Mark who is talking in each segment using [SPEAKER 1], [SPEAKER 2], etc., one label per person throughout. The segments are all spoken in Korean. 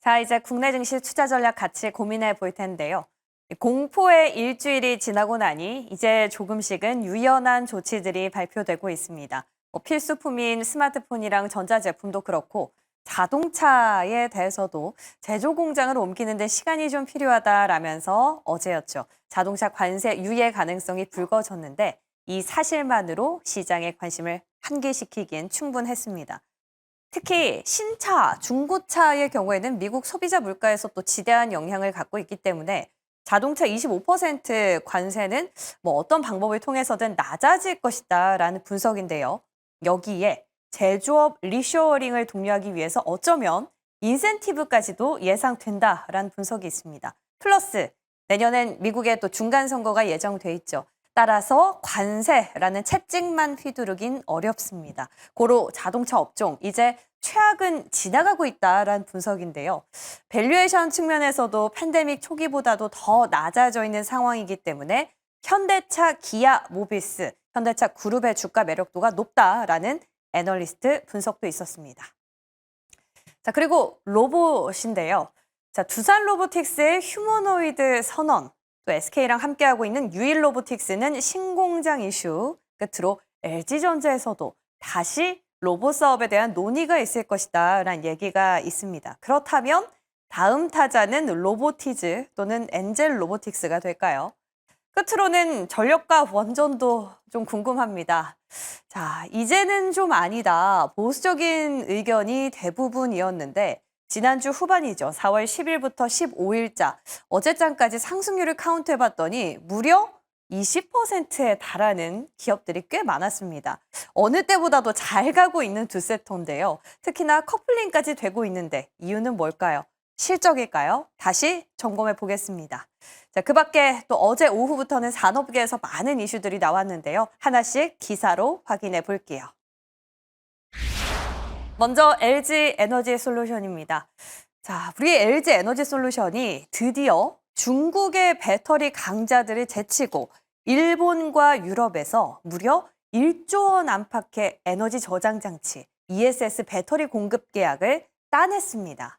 [SPEAKER 1] 자, 이제 국내 증시 투자 전략 같이 고민해 볼 텐데요. 공포의 일주일이 지나고 나니 이제 조금씩은 유연한 조치들이 발표되고 있습니다. 필수품인 스마트폰이랑 전자제품도 그렇고 자동차에 대해서도 제조 공장을 옮기는 데 시간이 좀 필요하다라면서 어제였죠. 자동차 관세 유예 가능성이 불거졌는데 이 사실만으로 시장의 관심을 환기시키기엔 충분했습니다. 특히 신차, 중고차의 경우에는 미국 소비자 물가에서 또 지대한 영향을 갖고 있기 때문에 자동차 25% 관세는 어떤 방법을 통해서든 낮아질 것이다라는 분석인데요. 여기에 제조업 리쇼어링을 독려하기 위해서 어쩌면 인센티브까지도 예상된다라는 분석이 있습니다. 플러스 내년엔 미국의 또 중간 선거가 예정돼 있죠. 따라서 관세라는 채찍만 휘두르긴 어렵습니다. 고로 자동차 업종 이제 최악은 지나가고 있다라는 분석인데요. 밸류에이션 측면에서도 팬데믹 초기보다도 더 낮아져 있는 상황이기 때문에 현대차, 기아, 모비스, 현대차 그룹의 주가 매력도가 높다라는 애널리스트 분석도 있었습니다. 자, 그리고 로봇인데요. 자, 두산 로보틱스의 휴머노이드 선언, 또 SK랑 함께하고 있는 유일 로보틱스는 신공장 이슈 끝으로 LG전자에서도 다시 로봇 사업에 대한 논의가 있을 것이다 라는 얘기가 있습니다. 그렇다면 다음 타자는 로보티즈 또는 엔젤 로보틱스가 될까요? 끝으로는 전력과 원전도 좀 궁금합니다. 자, 이제는 좀 아니다. 보수적인 의견이 대부분이었는데 지난주 후반이죠. 4월 10일부터 15일자 어제장까지 상승률을 카운트해봤더니 무려 20%에 달하는 기업들이 꽤 많았습니다. 어느 때보다도 잘 가고 있는 두 섹터인데요. 특히나 커플링까지 되고 있는데 이유는 뭘까요? 실적일까요? 다시 점검해 보겠습니다. 자, 그 밖에 또 어제 오후부터는 산업계에서 많은 이슈들이 나왔는데요. 하나씩 기사로 확인해 볼게요. 먼저 LG 에너지 솔루션입니다. 자, 우리 LG 에너지 솔루션이 드디어 중국의 배터리 강자들을 제치고 일본과 유럽에서 무려 1조 원 안팎의 에너지 저장 장치 ESS 배터리 공급 계약을 따냈습니다.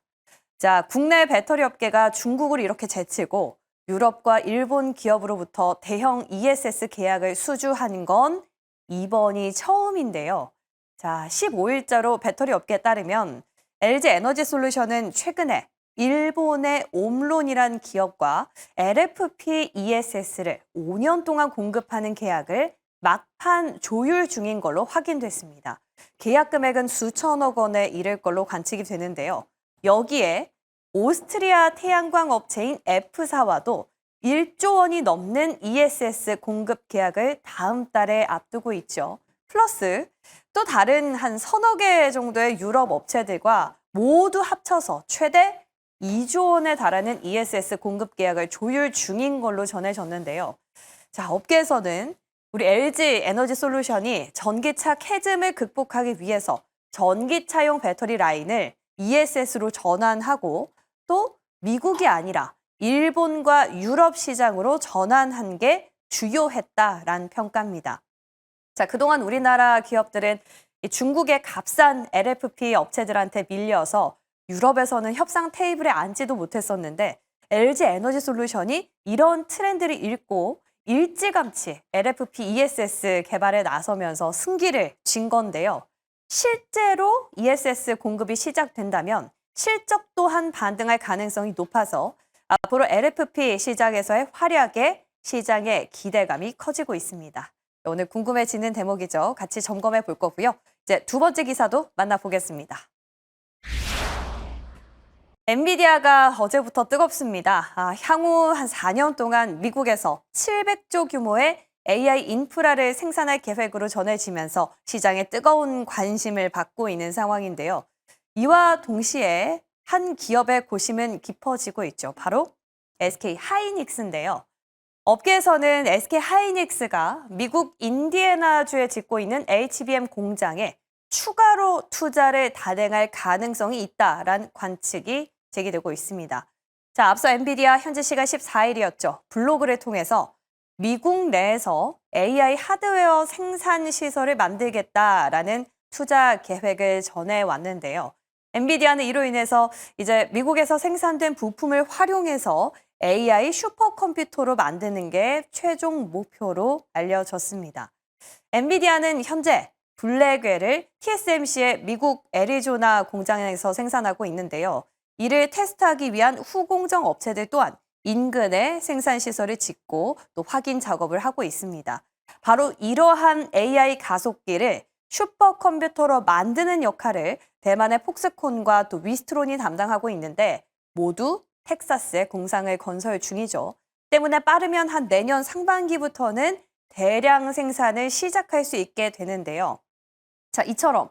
[SPEAKER 1] 자, 국내 배터리 업계가 중국을 이렇게 제치고 유럽과 일본 기업으로부터 대형 ESS 계약을 수주하는 건 이번이 처음인데요. 자, 15일자로 배터리 업계에 따르면 LG 에너지 솔루션은 최근에 일본의 옴론이란 기업과 LFP ESS를 5년 동안 공급하는 계약을 막판 조율 중인 걸로 확인됐습니다. 계약 금액은 수천억 원에 이를 걸로 관측이 되는데요. 여기에 오스트리아 태양광 업체인 F사와도 1조 원이 넘는 ESS 공급 계약을 다음 달에 앞두고 있죠. 플러스 또 다른 한 서너 개 정도의 유럽 업체들과 모두 합쳐서 최대 2조 원에 달하는 ESS 공급 계약을 조율 중인 걸로 전해졌는데요. 자, 업계에서는 우리 LG 에너지 솔루션이 전기차 캐즘을 극복하기 위해서 전기차용 배터리 라인을 ESS로 전환하고 또 미국이 아니라 일본과 유럽 시장으로 전환한 게 주요했다라는 평가입니다. 자, 그동안 우리나라 기업들은 중국의 값싼 LFP 업체들한테 밀려서 유럽에서는 협상 테이블에 앉지도 못했었는데 LG 에너지 솔루션이 이런 트렌드를 읽고 일찌감치 LFP ESS 개발에 나서면서 승기를 쥔 건데요. 실제로 ESS 공급이 시작된다면 실적 또한 반등할 가능성이 높아서 앞으로 LFP 시장에서의 활약에 시장의 기대감이 커지고 있습니다. 오늘 궁금해지는 대목이죠. 같이 점검해 볼 거고요. 이제 두 번째 기사도 만나보겠습니다. 엔비디아가 어제부터 뜨겁습니다. 향후 한 4년 동안 미국에서 700조 규모의 AI 인프라를 생산할 계획으로 전해지면서 시장에 뜨거운 관심을 받고 있는 상황인데요. 이와 동시에 한 기업의 고심은 깊어지고 있죠. 바로 SK 하이닉스인데요. 업계에서는 SK 하이닉스가 미국 인디애나주에 짓고 있는 HBM 공장에 추가로 투자를 단행할 가능성이 있다라는 관측이 제기되고 있습니다. 자, 앞서 엔비디아 현지 시간 14일이었죠. 블로그를 통해서 미국 내에서 AI 하드웨어 생산 시설을 만들겠다라는 투자 계획을 전해왔는데요. 엔비디아는 이로 인해서 이제 미국에서 생산된 부품을 활용해서 AI 슈퍼컴퓨터로 만드는 게 최종 목표로 알려졌습니다. 엔비디아는 현재 블랙웰을 TSMC의 미국 애리조나 공장에서 생산하고 있는데요. 이를 테스트하기 위한 후공정 업체들 또한 인근에 생산 시설을 짓고 또 확인 작업을 하고 있습니다. 바로 이러한 AI 가속기를 슈퍼컴퓨터로 만드는 역할을 대만의 폭스콘과 또 위스트론이 담당하고 있는데 모두 텍사스에 공장을 건설 중이죠. 때문에 빠르면 한 내년 상반기부터는 대량 생산을 시작할 수 있게 되는데요. 자, 이처럼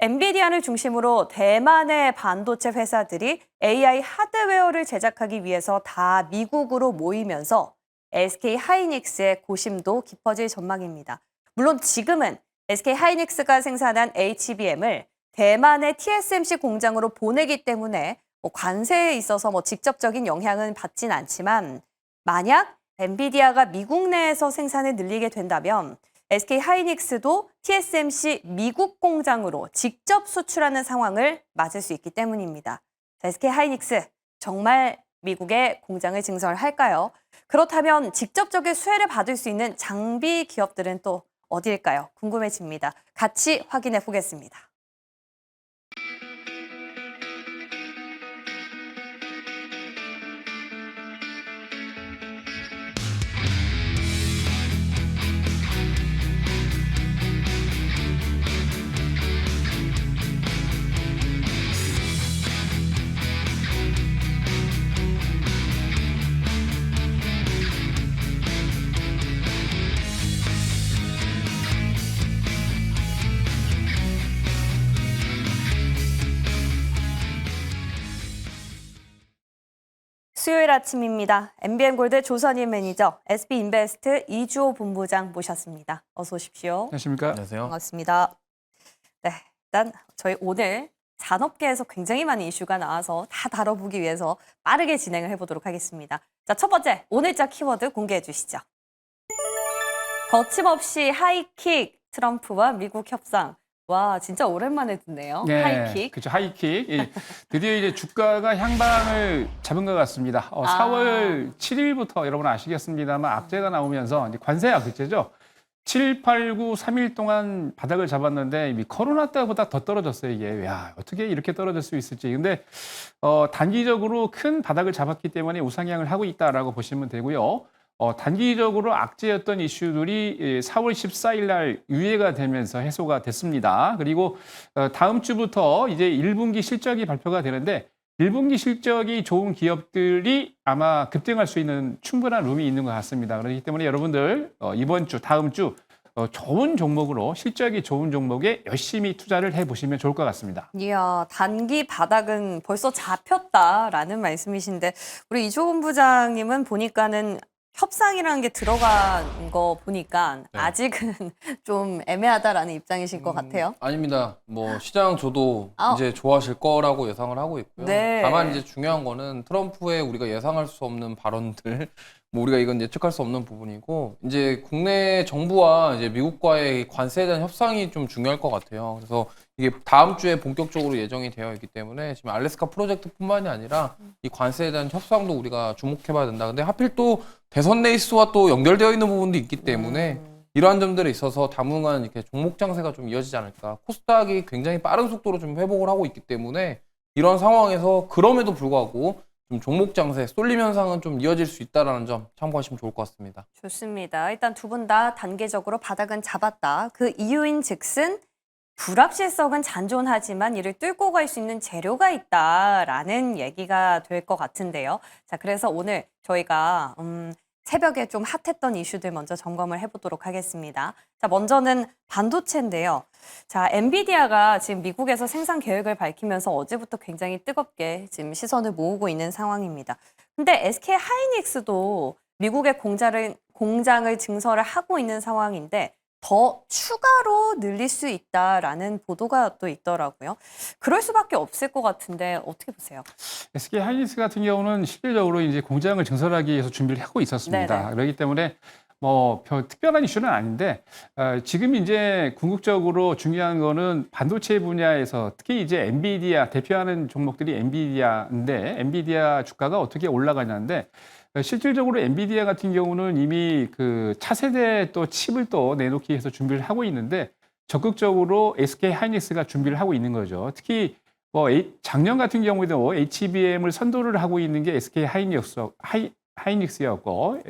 [SPEAKER 1] 엔비디아를 중심으로 대만의 반도체 회사들이 AI 하드웨어를 제작하기 위해서 다 미국으로 모이면서 SK 하이닉스의 고심도 깊어질 전망입니다. 물론 지금은 SK 하이닉스가 생산한 HBM을 대만의 TSMC 공장으로 보내기 때문에 관세에 있어서 직접적인 영향은 받진 않지만 만약 엔비디아가 미국 내에서 생산을 늘리게 된다면 SK 하이닉스도 TSMC 미국 공장으로 직접 수출하는 상황을 맞을 수 있기 때문입니다. 자, SK 하이닉스 정말 미국에 공장을 증설할까요? 그렇다면 직접적인 수혜를 받을 수 있는 장비 기업들은 또 어디일까요? 궁금해집니다. 같이 확인해 보겠습니다. 수요일 아침입니다. MBN골드 조선인 매니저, SB인베스트 이주호 본부장 모셨습니다. 어서 오십시오.
[SPEAKER 2] 안녕하십니까?
[SPEAKER 3] 안녕하세요.
[SPEAKER 1] 반갑습니다. 네, 일단 저희 오늘 산업계에서 굉장히 많은 이슈가 나와서 다 다뤄보기 위해서 빠르게 진행을 해보도록 하겠습니다. 자, 첫 번째, 오늘자 키워드 공개해 주시죠. 거침없이 하이킥, 트럼프와 미국 협상. 와, 진짜 오랜만에 듣네요.
[SPEAKER 2] 네,
[SPEAKER 1] 하이킥.
[SPEAKER 2] 그렇죠. 하이킥. 드디어 이제 주가가 향방을 잡은 것 같습니다. 4월 7일부터 여러분 아시겠습니다만 악재가 나오면서 이제 관세 악재죠. 7, 8, 9, 3일 동안 바닥을 잡았는데 이미 코로나 때보다 더 떨어졌어요. 이게 야, 어떻게 이렇게 떨어질 수 있을지. 근데 단기적으로 큰 바닥을 잡았기 때문에 우상향을 하고 있다라고 보시면 되고요. 단기적으로 악재였던 이슈들이 4월 14일 날 유예가 되면서 해소가 됐습니다. 그리고 다음 주부터 이제 1분기 실적이 발표가 되는데 1분기 실적이 좋은 기업들이 아마 급등할 수 있는 충분한 룸이 있는 것 같습니다. 그렇기 때문에 여러분들 이번 주, 다음 주 좋은 종목으로 실적이 좋은 종목에 열심히 투자를 해보시면 좋을 것 같습니다.
[SPEAKER 1] 이야, 단기 바닥은 벌써 잡혔다라는 말씀이신데 우리 이주호 본부장님은 보니까는 협상이라는 게 들어간 거 보니까
[SPEAKER 3] 네.
[SPEAKER 1] 아직은 좀 애매하다라는 입장이실 것 같아요.
[SPEAKER 3] 아닙니다. 뭐 시장 저도
[SPEAKER 1] 아.
[SPEAKER 3] 이제 좋아하실 거라고 예상을 하고 있고요.
[SPEAKER 1] 네.
[SPEAKER 3] 다만 이제 중요한 거는 트럼프의 우리가 예상할 수 없는 발언들, 뭐 우리가 이건 예측할 수 없는 부분이고 이제 국내 정부와 이제 미국과의 관세에 대한 협상이 좀 중요할 것 같아요. 그래서 이게 다음 주에 본격적으로 예정이 되어 있기 때문에 지금 알래스카 프로젝트뿐만이 아니라 이 관세에 대한 협상도 우리가 주목해봐야 된다. 근데 하필 또 대선 레이스와 또 연결되어 있는 부분도 있기 때문에 이러한 점들에 있어서 당분간 이렇게 종목 장세가 좀 이어지지 않을까. 코스닥이 굉장히 빠른 속도로 좀 회복을 하고 있기 때문에 이런 상황에서 그럼에도 불구하고 좀 종목 장세, 쏠림 현상은 좀 이어질 수 있다는 점 참고하시면 좋을 것 같습니다.
[SPEAKER 1] 좋습니다. 일단 두 분 다 단계적으로 바닥은 잡았다. 그 이유인 즉슨 불확실성은 잔존하지만 이를 뚫고 갈 수 있는 재료가 있다라는 얘기가 될 것 같은데요. 자, 그래서 오늘 저희가 새벽에 좀 핫했던 이슈들 먼저 점검을 해보도록 하겠습니다. 자, 먼저는 반도체인데요. 자, 엔비디아가 지금 미국에서 생산 계획을 밝히면서 어제부터 굉장히 뜨겁게 지금 시선을 모으고 있는 상황입니다. 근데 SK 하이닉스도 미국의 공장을 증설을 하고 있는 상황인데 더 추가로 늘릴 수 있다라는 보도가 또 있더라고요. 그럴 수밖에 없을 것 같은데 어떻게 보세요?
[SPEAKER 2] SK 하이닉스 같은 경우는 실질적으로 이제 공장을 증설하기 위해서 준비를 하고 있었습니다.
[SPEAKER 1] 네네.
[SPEAKER 2] 그렇기 때문에 뭐 특별한 이슈는 아닌데 지금 이제 궁극적으로 중요한 거는 반도체 분야에서 특히 이제 엔비디아 대표하는 종목들이 엔비디아인데 엔비디아 주가가 어떻게 올라가냐인데 실질적으로 엔비디아 같은 경우는 이미 그 차세대 또 칩을 또 내놓기 위해서 준비를 하고 있는데 적극적으로 SK 하이닉스가 준비를 하고 있는 거죠. 특히 뭐 작년 같은 경우에도 HBM을 선도를 하고 있는 게 SK 하이닉스였고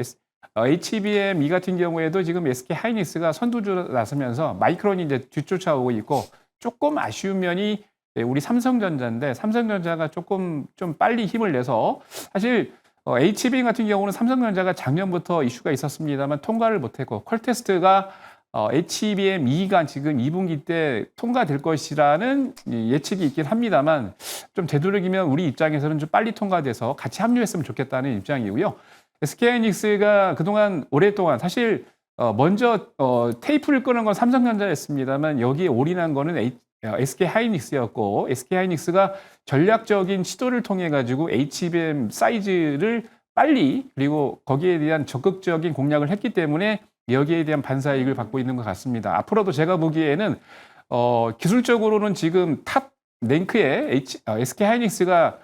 [SPEAKER 2] HBM2 같은 경우에도 지금 SK 하이닉스가 선두주로 나서면서 마이크론이 이제 뒤쫓아오고 있고 조금 아쉬운 면이 우리 삼성전자인데 삼성전자가 조금 좀 빨리 힘을 내서 사실 HBM 같은 경우는 삼성전자가 작년부터 이슈가 있었습니다만 통과를 못했고 퀄테스트가 HBM2가 지금 2분기 때 통과될 것이라는 예측이 있긴 합니다만 좀 되도록이면 우리 입장에서는 좀 빨리 통과돼서 같이 합류했으면 좋겠다는 입장이고요. SK하이닉스가 그동안 오랫동안 사실 먼저 테이프를 끄는 건 삼성전자였습니다만 여기에 올인한 거는 SK하이닉스였고 SK하이닉스가 전략적인 시도를 통해 가지고 HBM 사이즈를 빨리 그리고 거기에 대한 적극적인 공략을 했기 때문에 여기에 대한 반사이익을 받고 있는 것 같습니다. 앞으로도 제가 보기에는 기술적으로는 지금 탑 랭크에 SK하이닉스가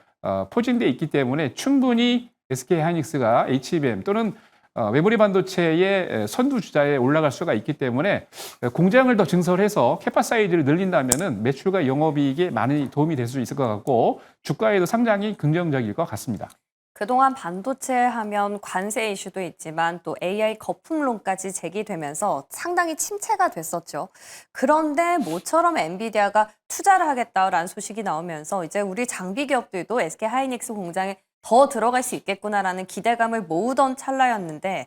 [SPEAKER 2] 포진돼 있기 때문에 충분히 SK하이닉스가 HBM 또는 메모리 반도체의 선두 주자에 올라갈 수가 있기 때문에 공장을 더 증설해서 캐파 사이즈를 늘린다면은 매출과 영업이익에 많이 도움이 될 수 있을 것 같고 주가에도 상당히 긍정적일 것 같습니다.
[SPEAKER 1] 그동안 반도체 하면 관세 이슈도 있지만 또 AI 거품론까지 제기되면서 상당히 침체가 됐었죠. 그런데 모처럼 엔비디아가 투자를 하겠다라는 소식이 나오면서 이제 우리 장비 기업들도 SK 하이닉스 공장에 더 들어갈 수 있겠구나라는 기대감을 모으던 찰나였는데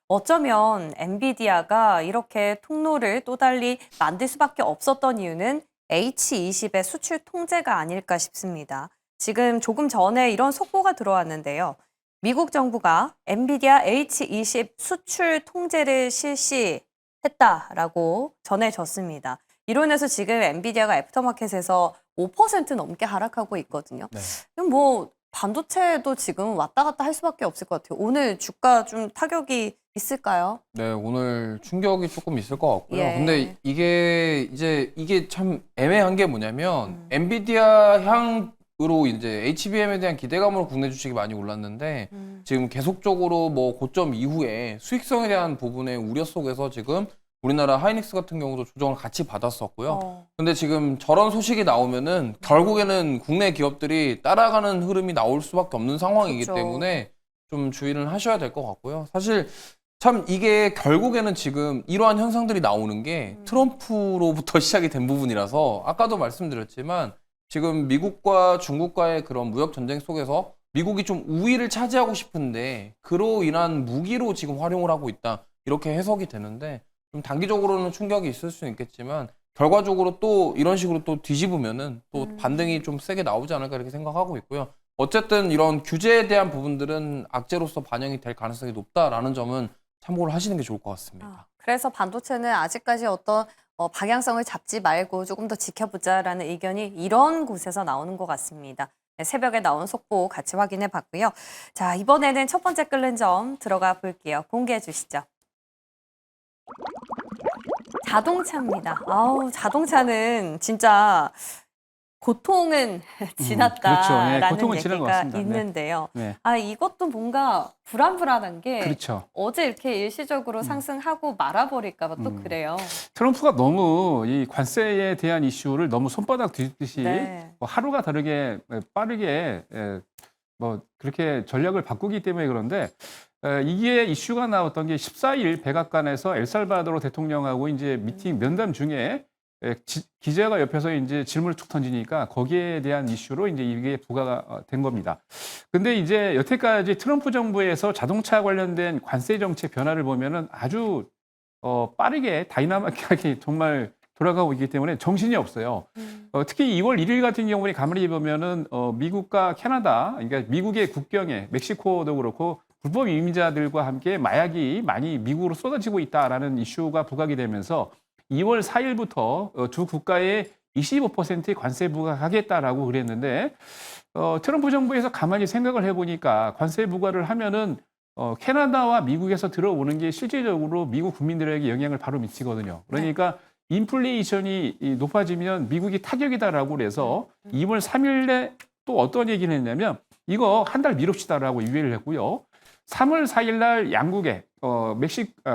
[SPEAKER 1] 어쩌면 엔비디아가 이렇게 통로를 또 달리 만들 수밖에 없었던 이유는 H20의 수출 통제가 아닐까 싶습니다. 지금 조금 전에 이런 속보가 들어왔는데요. 미국 정부가 엔비디아 H20 수출 통제를 실시했다라고 전해졌습니다. 이로 인해서 지금 엔비디아가 애프터마켓에서 5% 넘게 하락하고 있거든요.
[SPEAKER 3] 네.
[SPEAKER 1] 그럼 뭐 반도체도 지금 왔다 갔다 할 수밖에 없을 것 같아요. 오늘 주가 좀 타격이 있을까요?
[SPEAKER 3] 네, 오늘 충격이 조금 있을 것 같고요.
[SPEAKER 1] 예.
[SPEAKER 3] 근데 이게 참 애매한 게 뭐냐면 엔비디아 향으로 이제 HBM에 대한 기대감으로 국내 주식이 많이 올랐는데 지금 계속적으로 뭐 고점 이후에 수익성에 대한 부분의 우려 속에서 지금 우리나라 하이닉스 같은 경우도 조정을 같이 받았었고요. 근데 지금 저런 소식이 나오면은 결국에는 국내 기업들이 따라가는 흐름이 나올 수밖에 없는 상황이기
[SPEAKER 1] 그렇죠.
[SPEAKER 3] 때문에 좀 주의를 하셔야 될 것 같고요. 사실 참 이게 결국에는 지금 이러한 현상들이 나오는 게 트럼프로부터 시작이 된 부분이라서 아까도 말씀드렸지만 지금 미국과 중국과의 그런 무역 전쟁 속에서 미국이 좀 우위를 차지하고 싶은데 그로 인한 무기로 지금 활용을 하고 있다. 이렇게 해석이 되는데 좀 단기적으로는 충격이 있을 수는 있겠지만 결과적으로 또 이런 식으로 또 뒤집으면은 또 반등이 좀 세게 나오지 않을까 이렇게 생각하고 있고요. 어쨌든 이런 규제에 대한 부분들은 악재로서 반영이 될 가능성이 높다라는 점은 참고를 하시는 게 좋을 것 같습니다.
[SPEAKER 1] 그래서 반도체는 아직까지 어떤 방향성을 잡지 말고 조금 더 지켜보자라는 의견이 이런 곳에서 나오는 것 같습니다. 네, 새벽에 나온 속보 같이 확인해 봤고요. 자, 이번에는 첫 번째 끓는 점 들어가 볼게요. 공개해 주시죠. 자동차입니다. 아우, 자동차는 진짜 고통은
[SPEAKER 2] 그렇죠. 예,
[SPEAKER 1] 지났다라는
[SPEAKER 2] 고통은 지난 것
[SPEAKER 1] 얘기가
[SPEAKER 2] 같습니다. 네.
[SPEAKER 1] 있는데요.
[SPEAKER 2] 네.
[SPEAKER 1] 아, 이것도 뭔가 불안불안한 게
[SPEAKER 2] 그렇죠.
[SPEAKER 1] 어제 이렇게 일시적으로 상승하고 말아버릴까 봐 또 그래요.
[SPEAKER 2] 트럼프가 너무 이 관세에 대한 이슈를 너무 손바닥 뒤집듯이
[SPEAKER 1] 네.
[SPEAKER 2] 뭐 하루가 다르게 빠르게 뭐 그렇게 전략을 바꾸기 때문에 그런데 이게 이슈가 나왔던 게 14일 백악관에서 엘살바도르 대통령하고 이제 미팅 면담 중에 기자가 옆에서 이제 질문을 툭 던지니까 거기에 대한 이슈로 이제 이게 부과가 된 겁니다. 근데 이제 여태까지 트럼프 정부에서 자동차 관련된 관세 정책 변화를 보면은 아주 빠르게 다이나믹하게 정말 돌아가고 있기 때문에 정신이 없어요. 특히 2월 1일 같은 경우에 가만히 보면은 미국과 캐나다, 그러니까 미국의 국경에 멕시코도 그렇고 불법 이민자들과 함께 마약이 많이 미국으로 쏟아지고 있다라는 이슈가 부각이 되면서 2월 4일부터 두 국가에 25%의 관세 부과하겠다라고 그랬는데 트럼프 정부에서 가만히 생각을 해보니까 관세 부과를 하면은 캐나다와 미국에서 들어오는 게 실질적으로 미국 국민들에게 영향을 바로 미치거든요. 그러니까 인플레이션이 높아지면 미국이 타격이다라고 그래서 2월 3일에 또 어떤 얘기를 했냐면 이거 한 달 미룹시다라고 유예를 했고요. 3월 4일 날 양국에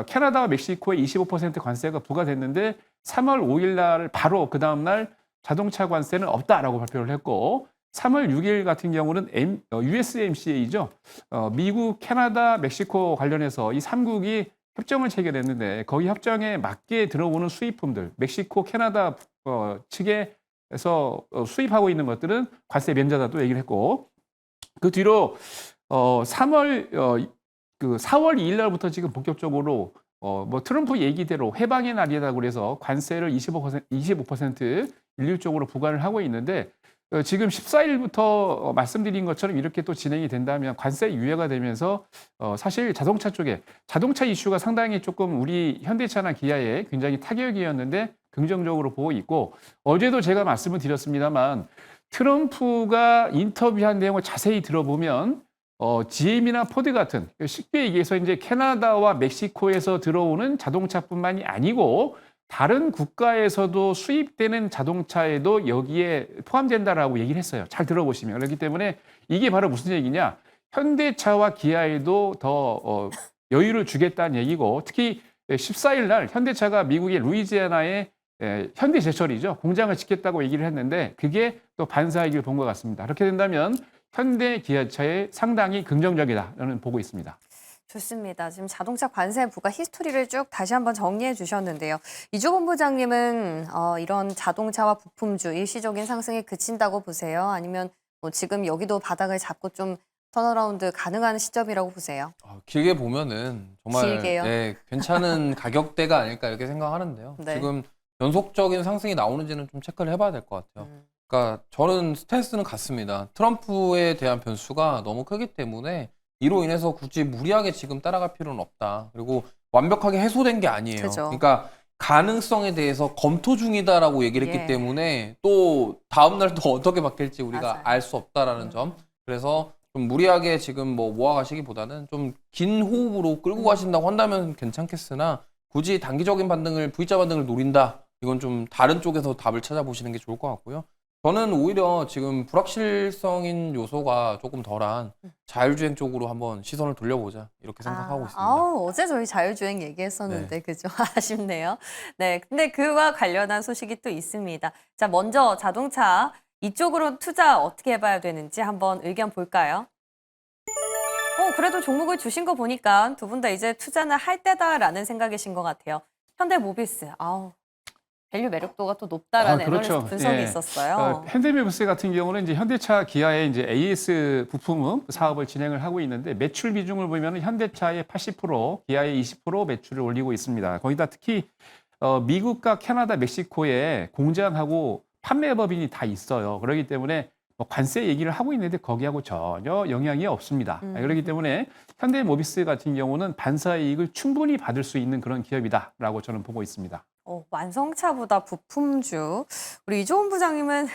[SPEAKER 2] 캐나다와 멕시코에 25% 관세가 부과됐는데 3월 5일 날 바로 그 다음 날 자동차 관세는 없다라고 발표를 했고 3월 6일 같은 경우는 USMCA죠. 미국, 캐나다, 멕시코 관련해서 이 3국이 협정을 체결했는데 거기 협정에 맞게 들어오는 수입품들, 멕시코, 캐나다 측에서 수입하고 있는 것들은 관세 면제다 또 얘기를 했고 그 뒤로 4월 2일 날부터 지금 본격적으로 뭐 트럼프 얘기대로 해방의 날이다 그래서 관세를 25% 일률적으로 부과를 하고 있는데 지금 14일부터 말씀드린 것처럼 이렇게 또 진행이 된다면 관세 유예가 되면서 사실 자동차 쪽에 자동차 이슈가 상당히 조금 우리 현대차나 기아에 굉장히 타격이었는데 긍정적으로 보고 있고 어제도 제가 말씀을 드렸습니다만 트럼프가 인터뷰한 내용을 자세히 들어보면 GM이나 포드 같은 쉽게 얘기해서 이제 캐나다와 멕시코에서 들어오는 자동차뿐만이 아니고 다른 국가에서도 수입되는 자동차에도 여기에 포함된다라고 얘기를 했어요. 잘 들어보시면. 그렇기 때문에 이게 바로 무슨 얘기냐. 현대차와 기아에도 더 여유를 주겠다는 얘기고 특히 14일 날 현대차가 미국의 루이지애나에 현대제철이죠. 공장을 짓겠다고 얘기를 했는데 그게 또 반사이익을 본 것 같습니다. 그렇게 된다면 현대 기아차에 상당히 긍정적이다라는 보고 있습니다.
[SPEAKER 1] 좋습니다. 지금 자동차 관세 부과 히스토리를 쭉 다시 한번 정리해 주셨는데요. 이조 본부장님은 이런 자동차와 부품주 일시적인 상승에 그친다고 보세요? 아니면 뭐 지금 여기도 바닥을 잡고 좀 턴어라운드 가능한 시점이라고 보세요?
[SPEAKER 3] 길게 보면은 정말
[SPEAKER 1] 길게요?
[SPEAKER 3] 괜찮은 가격대가 아닐까 이렇게 생각하는데요.
[SPEAKER 1] 네.
[SPEAKER 3] 지금 연속적인 상승이 나오는지는 좀 체크를 해봐야 될 것 같아요. 그러니까 저는 스탠스는 같습니다. 트럼프에 대한 변수가 너무 크기 때문에 이로 인해서 굳이 무리하게 지금 따라갈 필요는 없다. 그리고 완벽하게 해소된 게 아니에요.
[SPEAKER 1] 그죠.
[SPEAKER 3] 그러니까 가능성에 대해서 검토 중이다라고 얘기를 했기
[SPEAKER 1] 예.
[SPEAKER 3] 때문에 또 다음날 또 어떻게 바뀔지 우리가
[SPEAKER 1] 맞아요.
[SPEAKER 3] 알 수 없다라는 점. 그래서 좀 무리하게 지금 뭐 모아가시기보다는 좀 긴 호흡으로 끌고 가신다고 한다면 괜찮겠으나 굳이 단기적인 반등을 V자 반등을 노린다. 이건 좀 다른 쪽에서 답을 찾아보시는 게 좋을 것 같고요. 저는 오히려 지금 불확실성인 요소가 조금 덜한 자율주행 쪽으로 한번 시선을 돌려보자 이렇게 생각하고 있습니다.
[SPEAKER 1] 어제 저희 자율주행 얘기했었는데 그죠? 아쉽네요. 네, 근데 그와 관련한 소식이 또 있습니다. 자, 먼저 자동차 이쪽으로 투자 어떻게 해봐야 되는지 한번 의견 볼까요? 그래도 종목을 주신 거 보니까 두 분 다 이제 투자는 할 때다라는 생각이신 것 같아요. 현대모비스, 밸류 매력도가 또 높다라는
[SPEAKER 2] 그렇죠.
[SPEAKER 1] 애널리스트 분석이
[SPEAKER 2] 예.
[SPEAKER 1] 있었어요.
[SPEAKER 2] 현대모비스 같은 경우는 이제 현대차 기아의 이제 AS 부품 사업을 진행을 하고 있는데 매출 비중을 보면 현대차의 80%, 기아의 20% 매출을 올리고 있습니다. 거기다 특히 미국과 캐나다, 멕시코에 공장하고 판매 법인이 다 있어요. 그렇기 때문에 뭐 관세 얘기를 하고 있는데 거기하고 전혀 영향이 없습니다. 그렇기 때문에 현대모비스 같은 경우는 반사이익을 충분히 받을 수 있는 그런 기업이다라고 저는 보고 있습니다.
[SPEAKER 1] 완성차보다 부품주. 우리 이조은 부장님은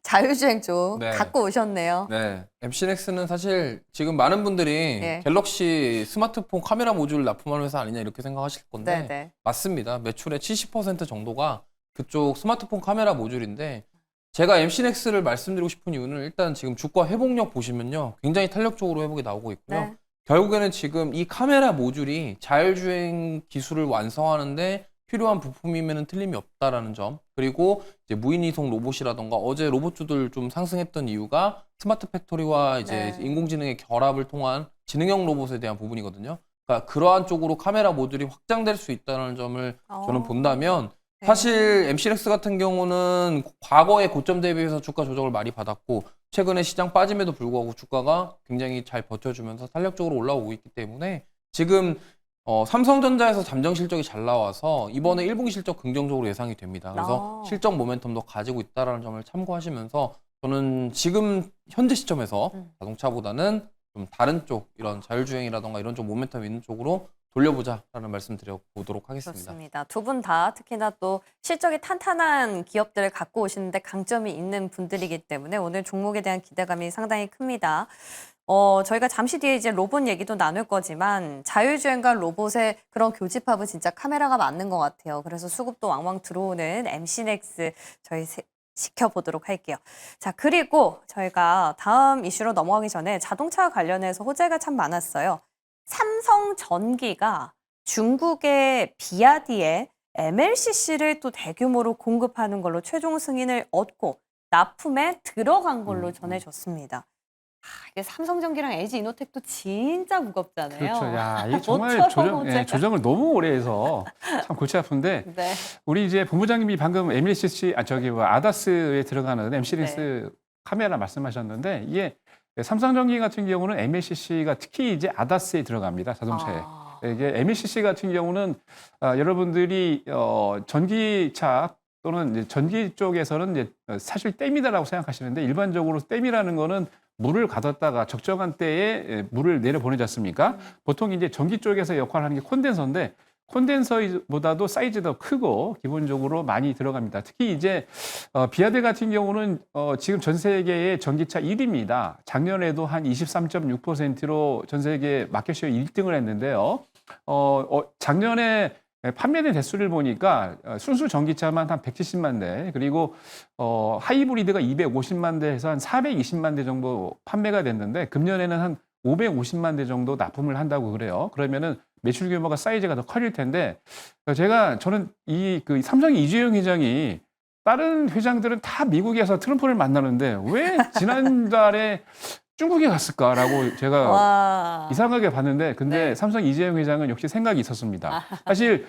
[SPEAKER 1] 자율주행 쪽
[SPEAKER 3] 네.
[SPEAKER 1] 갖고 오셨네요.
[SPEAKER 3] 네, MC넥스는 사실 지금 많은 분들이
[SPEAKER 1] 예.
[SPEAKER 3] 갤럭시 스마트폰 카메라 모듈 납품하는 회사 아니냐 이렇게 생각하실 건데
[SPEAKER 1] 네.
[SPEAKER 3] 맞습니다. 매출의 70% 정도가 그쪽 스마트폰 카메라 모듈인데 제가 MC넥스를 말씀드리고 싶은 이유는 일단 지금 주가 회복력 보시면요. 굉장히 탄력적으로 회복이 나오고 있고요.
[SPEAKER 1] 네.
[SPEAKER 3] 결국에는 지금 이 카메라 모듈이 자율주행 기술을 완성하는데 필요한 부품이면 틀림이 없다라는 점. 그리고 이제 무인 이송 로봇이라던가 어제 로봇주들 좀 상승했던 이유가 스마트 팩토리와 이제 인공지능의 결합을 통한 지능형 로봇에 대한 부분이거든요. 그러니까 그러한 쪽으로 카메라 모듈이 확장될 수 있다는 점을 저는 본다면 사실 MC렉스 같은 경우는 과거의 고점 대비해서 주가 조정을 많이 받았고 최근에 시장 빠짐에도 불구하고 주가가 굉장히 잘 버텨주면서 탄력적으로 올라오고 있기 때문에 지금 삼성전자에서 잠정 실적이 잘 나와서 이번에 1분기 실적 긍정적으로 예상이 됩니다. 그래서 실적 모멘텀도 가지고 있다는 점을 참고하시면서 저는 지금 현재 시점에서 자동차보다는 좀 다른 쪽 이런 자율주행이라던가 이런 쪽 모멘텀 있는 쪽으로 돌려보자라는 말씀 드려보도록 하겠습니다.
[SPEAKER 1] 좋습니다. 두 분 다 특히나 또 실적이 탄탄한 기업들을 갖고 오시는데 강점이 있는 분들이기 때문에 오늘 종목에 대한 기대감이 상당히 큽니다. 저희가 잠시 뒤에 이제 로봇 얘기도 나눌 거지만 자율주행과 로봇의 그런 교집합은 진짜 카메라가 맞는 것 같아요. 그래서 수급도 왕왕 들어오는 MC넥스 저희 지켜보도록 할게요. 자, 그리고 저희가 다음 이슈로 넘어가기 전에 자동차 관련해서 호재가 참 많았어요. 삼성전기가 중국의 비아디에 MLCC를 또 대규모로 공급하는 걸로 최종 승인을 얻고 납품에 들어간 걸로 전해졌습니다. 이게 삼성전기랑 LG이노텍도 진짜 무겁잖아요.
[SPEAKER 2] 그렇죠. 야, 이게 정말
[SPEAKER 1] 어쩌라고 제가.
[SPEAKER 2] 조정을 너무 오래 해서 참 골치 아픈데
[SPEAKER 1] 네.
[SPEAKER 2] 우리 이제 본부장님이 방금 MLCC 아다스에 들어가는 MC링스
[SPEAKER 1] 네.
[SPEAKER 2] 카메라 말씀하셨는데 이게 삼성전기 같은 경우는 MLCC가 특히 이제 아다스에 들어갑니다. 자동차에. 이게 MLCC 같은 경우는 여러분들이 전기차 또는 이제 전기 쪽에서는 이제 사실 댐이다라고 생각하시는데 일반적으로 댐이라는 거는 물을 가뒀다가 적정한 때에 물을 내려보내지 않습니까? 보통 이제 전기 쪽에서 역할하는 게 콘덴서인데 콘덴서보다도 사이즈 더 크고 기본적으로 많이 들어갑니다. 특히 이제 비아드 같은 경우는 지금 전 세계의 전기차 1위입니다. 작년에도 한 23.6%로 전 세계 마켓쉐어 1등을 했는데요. 작년에 판매된 대수를 보니까 순수 전기차만 한 170만 대, 그리고 하이브리드가 250만 대에서 한 420만 대 정도 판매가 됐는데 금년에는 한 550만 대 정도 납품을 한다고 그래요. 그러면은 매출 규모가 사이즈가 더 커질 텐데 저는 그 삼성 이재용 회장이 다른 회장들은 다 미국에서 트럼프를 만나는데 왜 지난달에 중국에 갔을까라고 제가
[SPEAKER 1] 와.
[SPEAKER 2] 이상하게 봤는데 근데
[SPEAKER 1] 네.
[SPEAKER 2] 삼성 이재용 회장은 역시 생각이 있었습니다. 사실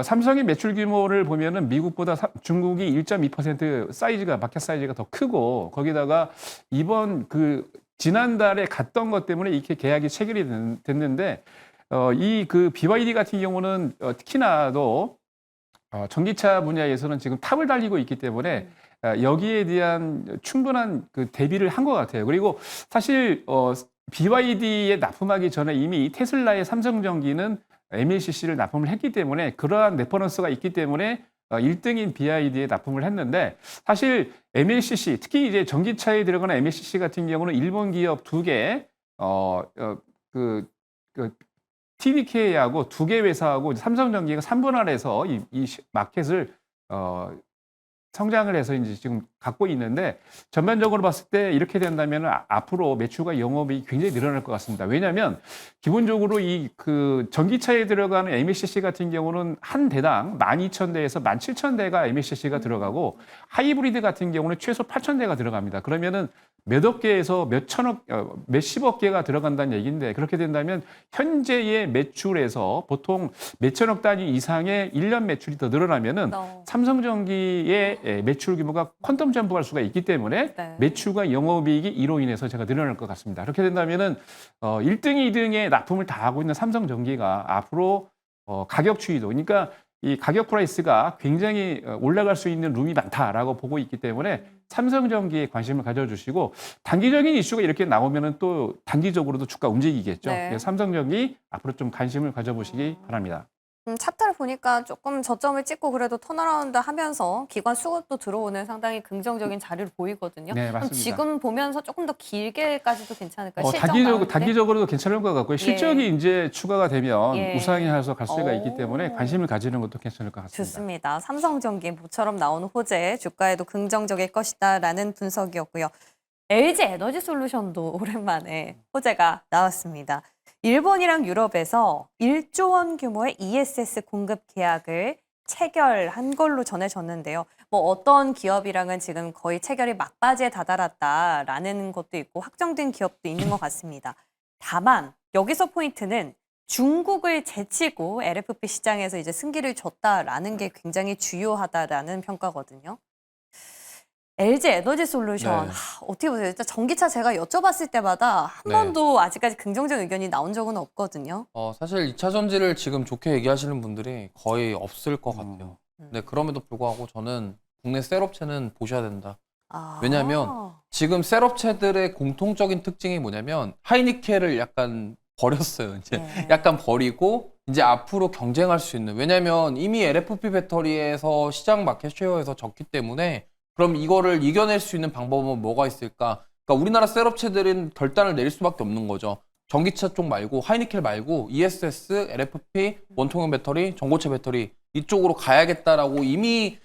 [SPEAKER 2] 삼성의 매출 규모를 보면은 미국보다 중국이 1.2% 사이즈가 마켓 사이즈가 더 크고 거기다가 이번 그 지난달에 갔던 것 때문에 이렇게 계약이 체결이 됐는데 이 그 BYD 같은 경우는 특히나도 전기차 분야에서는 지금 탑을 달리고 있기 때문에 여기에 대한 충분한 그 대비를 한 것 같아요. 그리고 사실 BYD에 납품하기 전에 이미 테슬라의 삼성전기는 MLCC를 납품을 했기 때문에 그러한 레퍼런스가 있기 때문에 1등인 BYD에 납품을 했는데 사실 MLCC 특히 이제 전기차에 들어가는 MLCC 같은 경우는 일본 기업 2개 TDK하고 2개 회사하고 삼성전기가 3분할해서 이 마켓을 성장을 해서 이제 지금 갖고 있는데 전반적으로 봤을 때 이렇게 된다면 앞으로 매출과 영업이 굉장히 늘어날 것 같습니다. 왜냐하면 기본적으로 이 그 전기차에 들어가는 MLCC 같은 경우는 한 대당 12,000대에서 17,000대가 MLCC가 들어가고 하이브리드 같은 경우는 최소 8,000대가 들어갑니다. 그러면은 몇억 개에서 몇십억 개가 들어간다는 얘기인데 그렇게 된다면 현재의 매출에서 보통 몇천억 단위 이상의 1년 매출이 더 늘어나면은 삼성전기의 매출 규모가 퀀텀 점프할 수가 있기 때문에
[SPEAKER 1] 네.
[SPEAKER 2] 매출과 영업이익이 이로 인해서 제가 늘어날 것 같습니다. 그렇게 된다면은 1등, 2등의 납품을 다 하고 있는 삼성전기가 앞으로 가격 추이도 그러니까 이 가격 프라이스가 굉장히 올라갈 수 있는 룸이 많다라고 보고 있기 때문에 삼성전기에 관심을 가져주시고 단기적인 이슈가 이렇게 나오면은 또 단기적으로도 주가 움직이겠죠.
[SPEAKER 1] 네.
[SPEAKER 2] 그래서 삼성전기 앞으로 좀 관심을 가져보시기 바랍니다.
[SPEAKER 1] 차트를 보니까 조금 저점을 찍고 그래도 턴어라운드 하면서 기관 수급도 들어오는 상당히 긍정적인 자리를 보이거든요.
[SPEAKER 2] 네,
[SPEAKER 1] 그럼
[SPEAKER 2] 맞습니다.
[SPEAKER 1] 지금 보면서 조금 더 길게까지도 괜찮을까요? 실적 나올 때?
[SPEAKER 2] 단기적으로도 괜찮을 것 같고요. 실적이 이제 추가가 되면
[SPEAKER 1] 예.
[SPEAKER 2] 우상향해서 갈 수가 있기
[SPEAKER 1] 오.
[SPEAKER 2] 때문에 관심을 가지는 것도 괜찮을 것 같습니다.
[SPEAKER 1] 좋습니다. 삼성전기 모처럼 나오는 호재 주가에도 긍정적일 것이다라는 분석이었고요. LG 에너지 솔루션도 오랜만에 호재가 나왔습니다. 일본이랑 유럽에서 1조 원 규모의 ESS 공급 계약을 체결한 걸로 전해졌는데요. 뭐 어떤 기업이랑은 지금 거의 체결이 막바지에 다다랐다라는 것도 있고 확정된 기업도 있는 것 같습니다. 다만 여기서 포인트는 중국을 제치고 LFP 시장에서 이제 승기를 줬다라는 게 굉장히 주요하다라는 평가거든요. LG 에너지 솔루션
[SPEAKER 3] 네.
[SPEAKER 1] 어떻게 보세요? 일단 전기차 제가 여쭤봤을 때마다 한
[SPEAKER 3] 네.
[SPEAKER 1] 번도 아직까지 긍정적 의견이 나온 적은 없거든요.
[SPEAKER 3] 사실 2차 전지를 지금 좋게 얘기하시는 분들이 거의 없을 것 같아요. 근데 그럼에도 불구하고 저는 국내 셀업체는 보셔야 된다. 왜냐하면 지금 셀업체들의 공통적인 특징이 뭐냐면 하이니켈을 약간 버렸어요. 이제
[SPEAKER 1] 네.
[SPEAKER 3] 약간 버리고 이제 앞으로 경쟁할 수 있는. 왜냐하면 이미 LFP 배터리에서 시장 마켓 쉐어에서 졌기 때문에 그럼 이거를 이겨낼 수 있는 방법은 뭐가 있을까? 그러니까 우리나라 셀 업체들은 결단을 내릴 수밖에 없는 거죠. 전기차 쪽 말고 하이니켈 말고 ESS, LFP, 원통형 배터리, 전고체 배터리 이쪽으로 가야겠다라고 이미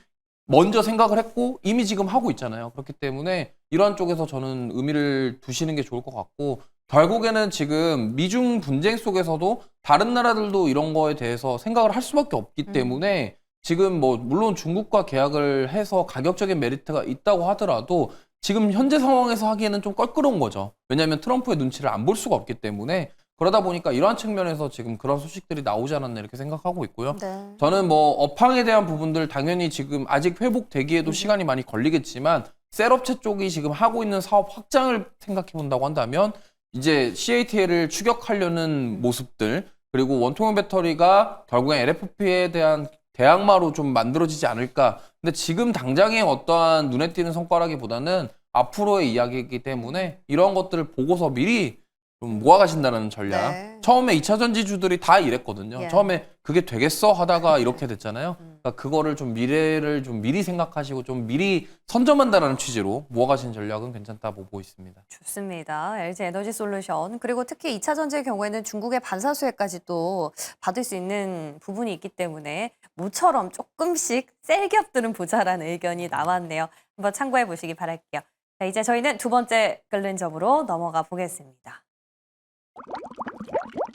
[SPEAKER 3] 먼저 생각을 했고 이미 지금 하고 있잖아요. 그렇기 때문에 이러한 쪽에서 저는 의미를 두시는 게 좋을 것 같고 결국에는 지금 미중 분쟁 속에서도 다른 나라들도 이런 거에 대해서 생각을 할 수밖에 없기 때문에 지금 뭐 물론 중국과 계약을 해서 가격적인 메리트가 있다고 하더라도 지금 현재 상황에서 하기에는 좀 껄끄러운 거죠. 왜냐하면 트럼프의 눈치를 안 볼 수가 없기 때문에 그러다 보니까 이러한 측면에서 지금 그런 소식들이 나오지 않았나 이렇게 생각하고 있고요.
[SPEAKER 1] 네.
[SPEAKER 3] 저는 뭐 업황에 대한 부분들 당연히 지금 아직 회복되기에도 시간이 많이 걸리겠지만 셀업체 쪽이 지금 하고 있는 사업 확장을 생각해 본다고 한다면 이제 CATL을 추격하려는 모습들 그리고 원통형 배터리가 결국엔 LFP에 대한 대항마로 좀 만들어지지 않을까. 근데 지금 당장의 어떠한 눈에 띄는 성과라기보다는 앞으로의 이야기이기 때문에 이런 것들을 보고서 미리 좀 모아가신다는 전략.
[SPEAKER 1] 네.
[SPEAKER 3] 처음에 2차 전지주들이 다 이랬거든요.
[SPEAKER 1] 예.
[SPEAKER 3] 처음에 그게 되겠어 하다가 이렇게 됐잖아요. 그러니까 그거를 좀 미래를 좀 미리 생각하시고 좀 미리 선점한다는 취지로 모아가신 전략은 괜찮다 보고 있습니다.
[SPEAKER 1] 좋습니다. LG 에너지 솔루션. 그리고 특히 2차 전지의 경우에는 중국의 반사수혜까지 또 받을 수 있는 부분이 있기 때문에 모처럼 조금씩 셀 기업들은 보자라는 의견이 나왔네요. 한번 참고해 보시기 바랄게요. 자, 이제 저희는 두 번째 끓는 점으로 넘어가 보겠습니다.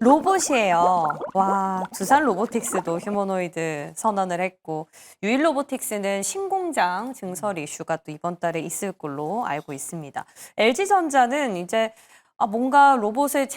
[SPEAKER 1] 로봇이에요. 와, 두산 로보틱스도 휴머노이드 선언을 했고 유일 로보틱스는 신공장 증설 이슈가 또 이번 달에 있을 걸로 알고 있습니다. LG전자는 이제 뭔가 로봇을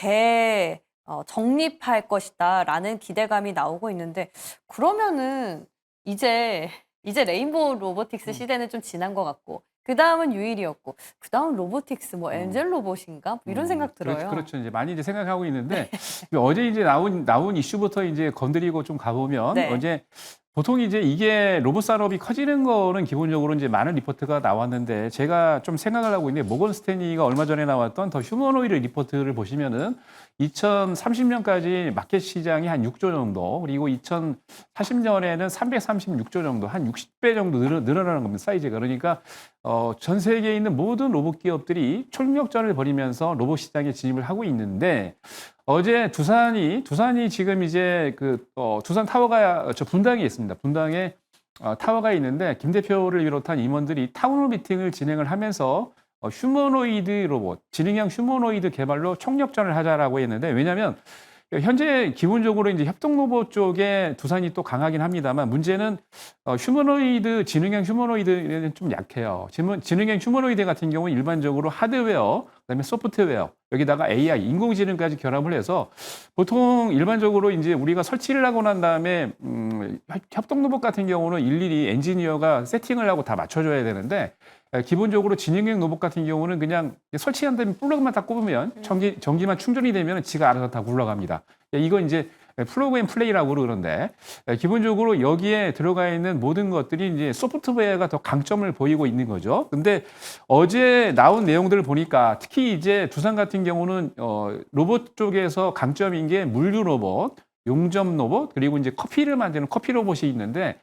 [SPEAKER 1] 정립할 것이다라는 기대감이 나오고 있는데 그러면은 이제 레인보우 로보틱스 시대는 좀 지난 것 같고 그 다음은 유일이었고 그 다음 로보틱스 뭐 엔젤 로봇인가 뭐 이런 생각 들어요.
[SPEAKER 2] 그렇죠. 이제 많이 이제 생각하고 있는데 어제 이제 나온 이슈부터 이제 건드리고 좀 가보면
[SPEAKER 1] 네.
[SPEAKER 2] 어제 보통 이제 이게 로봇 산업이 커지는 거는 기본적으로 이제 많은 리포트가 나왔는데 제가 좀 생각을 하고 있는데 모건 스탠리가 얼마 전에 나왔던 더 휴머노이드 리포트를 보시면은 2030년까지 마켓 시장이 한 6조 정도 그리고 2040년에는 336조 정도 한 60배 정도 늘어나는 겁니다. 사이즈가. 그러니까 전 세계에 있는 모든 로봇 기업들이 총력전을 벌이면서 로봇 시장에 진입을 하고 있는데 어제 두산이 지금 이제 두산 타워가 분당에 있습니다. 분당에 타워가 있는데 김 대표를 비롯한 임원들이 타운홀 미팅을 진행을 하면서 휴머노이드 로봇, 지능형 휴머노이드 개발로 총력전을 하자라고 했는데 왜냐하면 현재 기본적으로 이제 협동 로봇 쪽에 두산이 또 강하긴 합니다만 문제는 지능형 휴머노이드는 좀 약해요. 지능형 휴머노이드 같은 경우는 일반적으로 하드웨어, 그다음에 소프트웨어, 여기다가 AI, 인공지능까지 결합을 해서 보통 일반적으로 이제 우리가 설치를 하고 난 다음에 협동 로봇 같은 경우는 일일이 엔지니어가 세팅을 하고 다 맞춰줘야 되는데 기본적으로 지능형 로봇 같은 경우는 그냥 설치한 다음에 플러그만 딱 꼽으면 전기만 충전이 되면 지가 알아서 다 굴러갑니다. 이거 이제 플러그 앤 플레이라고 그러는데 기본적으로 여기에 들어가 있는 모든 것들이 이제 소프트웨어가 더 강점을 보이고 있는 거죠. 근데 어제 나온 내용들을 보니까 특히 이제 두산 같은 경우는 로봇 쪽에서 강점인 게 물류 로봇, 용접 로봇 그리고 이제 커피를 만드는 커피 로봇이 있는데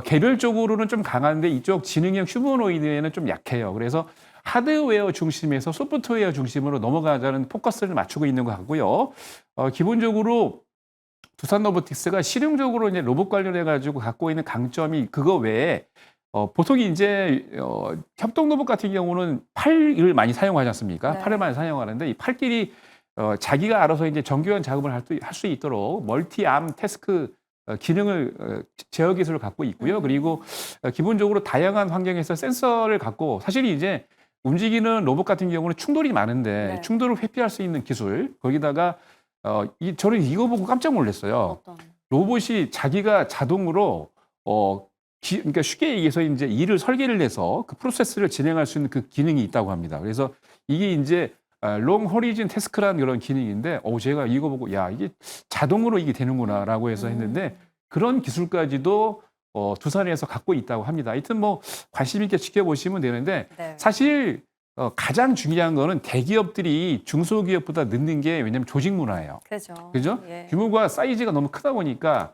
[SPEAKER 2] 개별적으로는 좀 강한데 이쪽 지능형 휴머노이드에는 좀 약해요. 그래서 하드웨어 중심에서 소프트웨어 중심으로 넘어가자는 포커스를 맞추고 있는 것 같고요. 기본적으로 두산 로보틱스가 실용적으로 이제 로봇 관련해 가지고 갖고 있는 강점이 그거 외에 보통 이제 협동 로봇 같은 경우는 팔을 많이 사용하지 않습니까?
[SPEAKER 1] 네.
[SPEAKER 2] 팔을 많이 사용하는데 이 팔끼리 자기가 알아서 이제 정교한 작업을 할 수 있도록 멀티암 태스크 기능을 제어 기술을 갖고 있고요. 그리고 기본적으로 다양한 환경에서 센서를 갖고 사실 이제 움직이는 로봇 같은 경우는 충돌이 많은데
[SPEAKER 1] 네.
[SPEAKER 2] 충돌을 회피할 수 있는 기술 거기다가 저는 이거 보고 깜짝 놀랐어요.
[SPEAKER 1] 어떤
[SPEAKER 2] 로봇이 자기가 자동으로 그러니까 쉽게 얘기해서 이제 일을 설계를 해서 그 프로세스를 진행할 수 있는 그 기능이 있다고 합니다. 그래서 이게 이제 롱 호리즌 태스크라는 그런 기능인데 제가 이거 보고 야 이게 자동으로 이게 되는구나라고 해서 했는데 그런 기술까지도 두산에서 갖고 있다고 합니다. 하여튼 뭐 관심 있게 지켜보시면 되는데
[SPEAKER 1] 네.
[SPEAKER 2] 사실 가장 중요한 거는 대기업들이 중소기업보다 늦는 게 왜냐하면 조직 문화예요. 그죠?
[SPEAKER 1] 예.
[SPEAKER 2] 규모가 사이즈가 너무 크다 보니까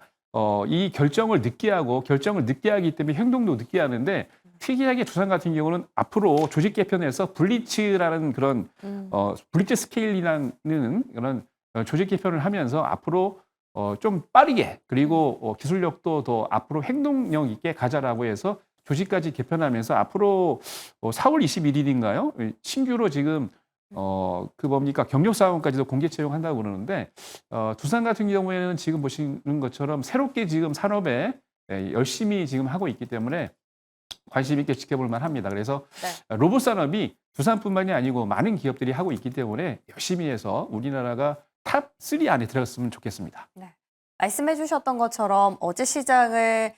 [SPEAKER 2] 이 결정을 늦게 하기 때문에 행동도 늦게 하는데 특이하게 두산 같은 경우는 앞으로 조직 개편에서 블리츠라는 그런 블리츠 스케일이라는 그런 조직 개편을 하면서 앞으로 좀 빠르게 그리고 기술력도 더 앞으로 행동력 있게 가자라고 해서 조직까지 개편하면서 앞으로 4월 21일인가요? 신규로 지금 그 뭡니까 경력 사원까지도 공개 채용한다고 그러는데 두산 같은 경우에는 지금 보시는 것처럼 새롭게 지금 산업에 열심히 지금 하고 있기 때문에 관심 있게 지켜볼 만합니다. 그래서
[SPEAKER 1] 네.
[SPEAKER 2] 로봇 산업이 두산뿐만이 아니고 많은 기업들이 하고 있기 때문에 열심히 해서 우리나라가 탑 3 안에 들어갔으면 좋겠습니다.
[SPEAKER 1] 말씀해 주셨던 것처럼 어제 시장을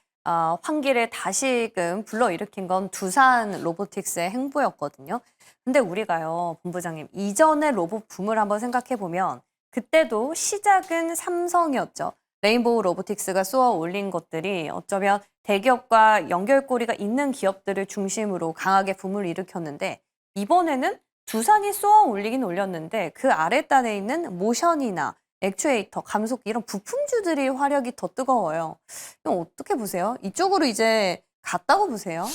[SPEAKER 1] 환기를 다시금 불러일으킨 건 두산 로보틱스의 행보였거든요. 근데 우리가요, 본부장님, 이전의 로봇 붐을 한번 생각해 보면 그때도 시작은 삼성이었죠. 레인보우 로보틱스가 쏘아 올린 것들이 어쩌면 대기업과 연결고리가 있는 기업들을 중심으로 강하게 붐을 일으켰는데 이번에는 두산이 쏘아 올리긴 올렸는데 그 아랫단에 있는 모션이나 액추에이터, 감속기 이런 부품주들이 화력이 더 뜨거워요. 이거 어떻게 보세요? 이쪽으로 이제 갔다고 보세요?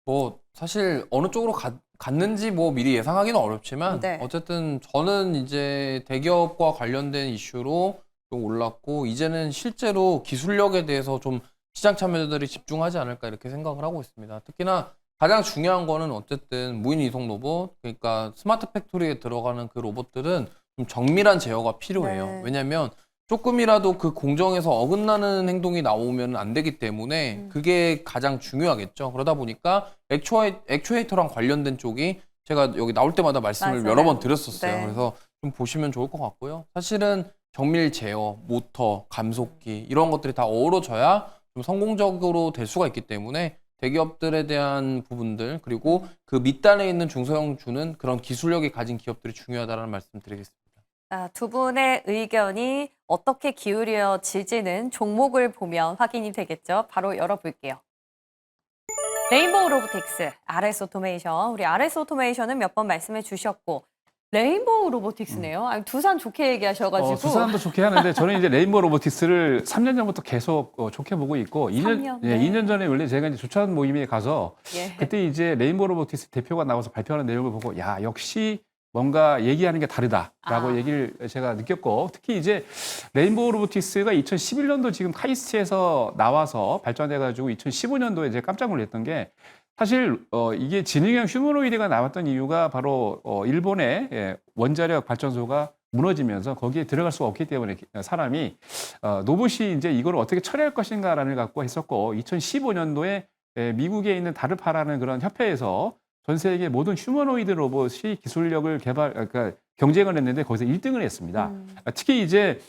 [SPEAKER 3] 뭐 사실 어느 쪽으로 갔는지 뭐 미리 예상하기는 어렵지만
[SPEAKER 1] 네.
[SPEAKER 3] 어쨌든 저는 이제 대기업과 관련된 이슈로 좀 올랐고 이제는 실제로 기술력에 대해서 좀 시장 참여자들이 집중하지 않을까 이렇게 생각을 하고 있습니다. 특히나 가장 중요한 거는 어쨌든 무인 이송 로봇, 그러니까 스마트 팩토리에 들어가는 그 로봇들은 좀 정밀한 제어가 필요해요.
[SPEAKER 1] 네.
[SPEAKER 3] 왜냐하면 조금이라도 그 공정에서 어긋나는 행동이 나오면 안 되기 때문에 그게 가장 중요하겠죠. 그러다 보니까 액추에이터랑 관련된 쪽이 제가 여기 나올 때마다 말씀을
[SPEAKER 1] 맞아요.
[SPEAKER 3] 여러 번 드렸었어요.
[SPEAKER 1] 네.
[SPEAKER 3] 그래서 좀 보시면 좋을 것 같고요. 사실은 정밀 제어, 모터, 감속기 이런 것들이 다 어우러져야 좀 성공적으로 될 수가 있기 때문에 대기업들에 대한 부분들 그리고 그 밑단에 있는 중소형 주는 그런 기술력이 가진 기업들이 중요하다는 말씀 드리겠습니다.
[SPEAKER 1] 두 분의 의견이 어떻게 기울여질지는 종목을 보면 확인이 되겠죠. 바로 열어볼게요. 레인보우 로보틱스, RS 오토메이션. 우리 RS 오토메이션은 몇 번 말씀해 주셨고 레인보우 로보틱스네요. 아니, 두산 좋게 얘기하셔가지고.
[SPEAKER 2] 두산도 좋게 하는데 저는 이제 레인보우 로보틱스를 3년 전부터 계속 좋게 보고 있고
[SPEAKER 1] 3년? 네.
[SPEAKER 2] 2년 전에 원래 제가 이제 조찬 모임에 가서
[SPEAKER 1] 예.
[SPEAKER 2] 그때 이제 레인보우 로보틱스 대표가 나와서 발표하는 내용을 보고 야 역시 뭔가 얘기하는 게 다르다라고 얘기를 제가 느꼈고 특히 이제 레인보우 로보틱스가 2011년도 지금 카이스트에서 나와서 발전해가지고 2015년도에 이제 깜짝 놀랐던 게 사실 이게 지능형 휴머노이드가 나왔던 이유가 바로 일본의 원자력 발전소가 무너지면서 거기에 들어갈 수가 없기 때문에 사람이 로봇이 이제 이걸 어떻게 처리할 것인가라는 갖고 했었고 2015년도에 미국에 있는 다르파라는 그런 협회에서 전 세계 모든 휴머노이드 로봇이 기술력을 그러니까 경쟁을 했는데 거기서 1등을 했습니다. 특히 이제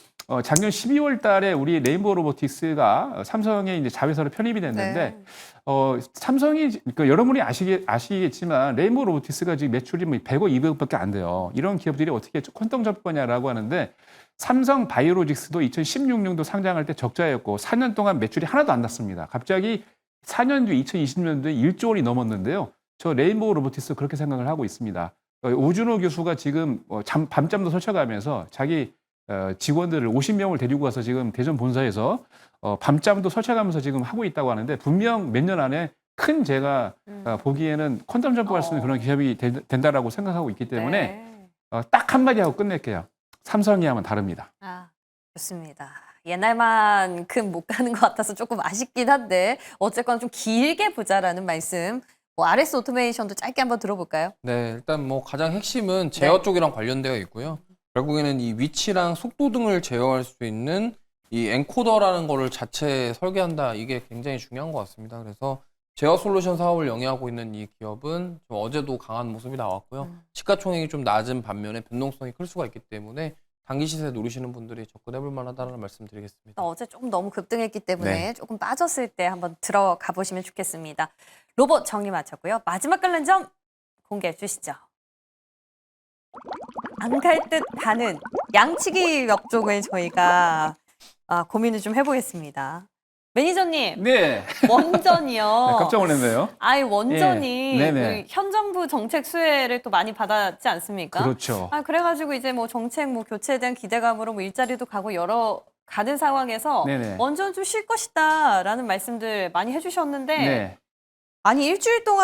[SPEAKER 2] 작년 12월 달에 우리 레인보우 로보틱스가 삼성의 이제 자회사로 편입이 됐는데 삼성이 그러니까 여러분이 아시겠지만 레인보우 로보틱스가 지금 매출이 뭐 100억, 200억밖에 안 돼요. 이런 기업들이 어떻게 퀀텀 잡을 거냐라고 하는데 삼성 바이오로직스도 2016년도 상장할 때 적자였고 4년 동안 매출이 하나도 안 났습니다. 갑자기 4년 뒤 2020년도에 1조 원이 넘었는데요. 저 레인보우 로보틱스 그렇게 생각을 하고 있습니다. 오준호 교수가 지금 밤잠도 설쳐가면서 자기 직원들을 50명을 데리고 가서 지금 대전 본사에서 밤잠도 설쳐가면서 지금 하고 있다고 하는데 분명 몇 년 안에 큰 제가 보기에는 퀀텀 점프할 수 있는 그런 기업이 된다라고 생각하고 있기 때문에 딱 한마디 하고 끝낼게요. 삼성이 하면 다릅니다.
[SPEAKER 1] 좋습니다. 옛날만큼 못 가는 것 같아서 조금 아쉽긴 한데 어쨌건 좀 길게 보자라는 말씀. RS 오토메이션도 짧게 한번 들어볼까요?
[SPEAKER 3] 네, 일단 뭐 가장 핵심은 제어
[SPEAKER 1] 네.
[SPEAKER 3] 쪽이랑 관련되어 있고요. 결국에는 이 위치랑 속도 등을 제어할 수 있는 이 엔코더라는 거를 자체 설계한다. 이게 굉장히 중요한 것 같습니다. 그래서 제어 솔루션 사업을 영위하고 있는 이 기업은 좀 어제도 강한 모습이 나왔고요. 시가총액이 좀 낮은 반면에 변동성이 클 수가 있기 때문에 단기 시세 노리시는 분들이 접근해볼 만하다는 말씀 드리겠습니다.
[SPEAKER 1] 어제 조금 너무 급등했기 때문에
[SPEAKER 3] 네.
[SPEAKER 1] 조금 빠졌을 때 한번 들어가 보시면 좋겠습니다. 로봇 정리 마쳤고요. 마지막 관련점 공개해 주시죠. 안 갈 듯 가는 양치기 업종을 저희가 고민을 좀 해보겠습니다. 매니저님,
[SPEAKER 2] 네.
[SPEAKER 1] 원전이요.
[SPEAKER 2] 깜짝 놀랐네요.
[SPEAKER 1] 아이 원전이
[SPEAKER 2] 예. 네네.
[SPEAKER 1] 우리 현 정부 정책 수혜를 또 많이 받았지 않습니까?
[SPEAKER 2] 그렇죠.
[SPEAKER 1] 그래가지고 이제 뭐 정책 뭐 교체에 대한 기대감으로 뭐 일자리도 가고 가는 상황에서
[SPEAKER 2] 네네.
[SPEAKER 1] 원전 좀 쉴 것이다라는 말씀들 많이 해주셨는데
[SPEAKER 2] 네.
[SPEAKER 1] 아니 일주일도